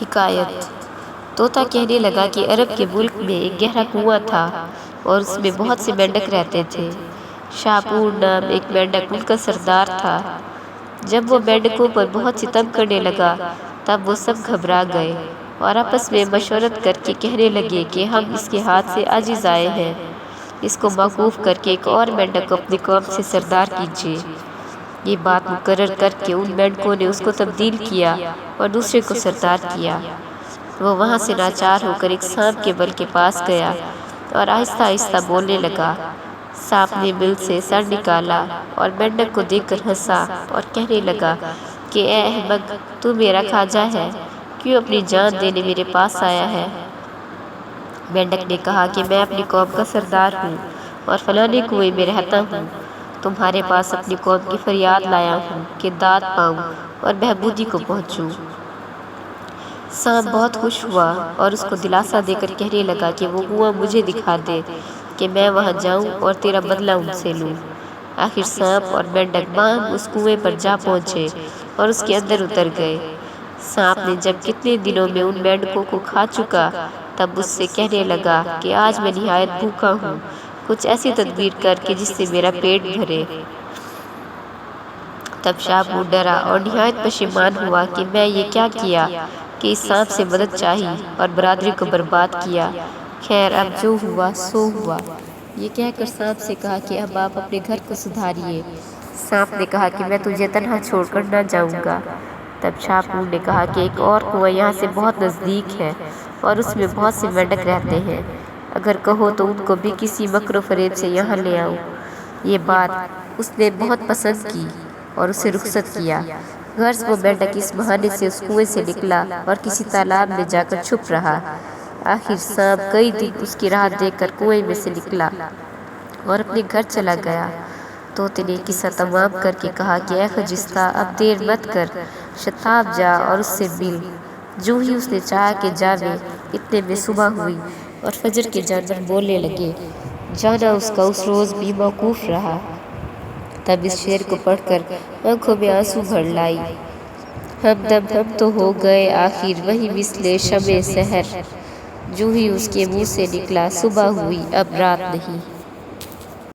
حکایت۔ طوطا کہنے لگا کہ عرب کے ملک میں ایک گہرا کنواں تھا اور اس میں بہت سے مینڈک رہتے تھے۔ شاپور نام ایک مینڈک ان کا سردار تھا۔ جب وہ مینڈکوں پر بہت ستم کرنے لگا تب وہ سب گھبرا گئے اور آپس میں مشورت کر کے کہنے لگے کہ ہم اس کے ہاتھ سے عاجز آئے ہیں، اس کو موقوف کر کے ایک اور مینڈک کو اپنی قوم سے سردار کیجیے۔ یہ بات مقرر کر کے ان مینڈکوں نے اس کو تبدیل کیا اور دوسرے کو سردار کیا۔ وہ وہاں سے ناچار ہو کر ایک سانپ کے بل کے پاس گیا اور آہستہ آہستہ بولنے لگا۔ سانپ نے بل سے سر نکالا اور مینڈک کو دیکھ کر ہنسا اور کہنے لگا کہ اے احمق، تو میرا کھواجہ ہے، کیوں اپنی جان دینے میرے پاس آیا ہے؟ مینڈک نے کہا کہ میں اپنی قوم کا سردار ہوں اور فلانے کنویں میں رہتا ہوں، تمہارے پاس اپنی قوم کی فریاد لایا ہوں کہ داد پاؤں اور بہبودی کو پہنچوں۔ سانپ بہت خوش ہوا اور اس کو دلاسا دے کر کہنے لگا کہ وہ کنواں مجھے دکھا دے کہ میں وہاں جاؤں اور تیرا بدلہ ان سے لوں۔ آخر سانپ اور مینڈک باہم اس کنویں پر جا پہنچے اور اس کے اندر اتر گئے۔ سانپ نے جب کتنے دنوں میں ان مینڈکوں کو کھا چکا تب اس سے کہنے لگا کہ آج میں نہایت بھوکا ہوں، کچھ ایسی تدبیر کر کے جس سے میرا پیٹ بھرے۔ تب شاپور ڈرا اور نہایت پشیمان ہوا کہ میں یہ کیا کیا کہ اس سانپ سے مدد چاہی اور برادری کو برباد کیا۔ خیر اب جو ہوا سو ہوا۔ یہ کہہ کر سانپ سے کہا کہ اب آپ اپنے گھر کو سدھاریے۔ سانپ نے کہا کہ میں تجھے تنہا چھوڑ کر نہ جاؤں گا۔ تب شاپور نے کہا کہ ایک اور کنواں یہاں سے بہت نزدیک ہے اور اس میں بہت سے مینڈک رہتے ہیں، اگر کہو تو ان کو بھی کسی مکر و فریب سے یہاں لے آؤں۔ یہ بات اس نے بہت پسند کی اور اسے رخصت کیا۔ غرض وہ مینڈک اس بہانے سے اس کنویں سے نکلا اور کسی تالاب میں جا کر چھپ رہا۔ آخر سانپ کئی دن اس کی راہ دیکھ کر کنویں میں سے نکلا اور اپنے گھر چلا گیا۔ طوطے نے قصہ تمام کر کے کہا کہ اے خجستہ، اب دیر مت کر، شتاب جا اور اس سے مل۔ جو ہی اس نے چاہا کہ جاوے، اتنے میں صبح ہوئی اور فجر کے جانور بولنے لگے۔ جانا اس کا اس روز بھی موقوف رہا۔ تب اس شعر کو پڑھ کر آنکھوں میں آنسو بھر لائی۔ ہمدم ہم تو ہو گئے آخر وہی مثل شمع سحر، جو ہی اس کے منہ سے نکلا صبح ہوئی اب رات نہیں۔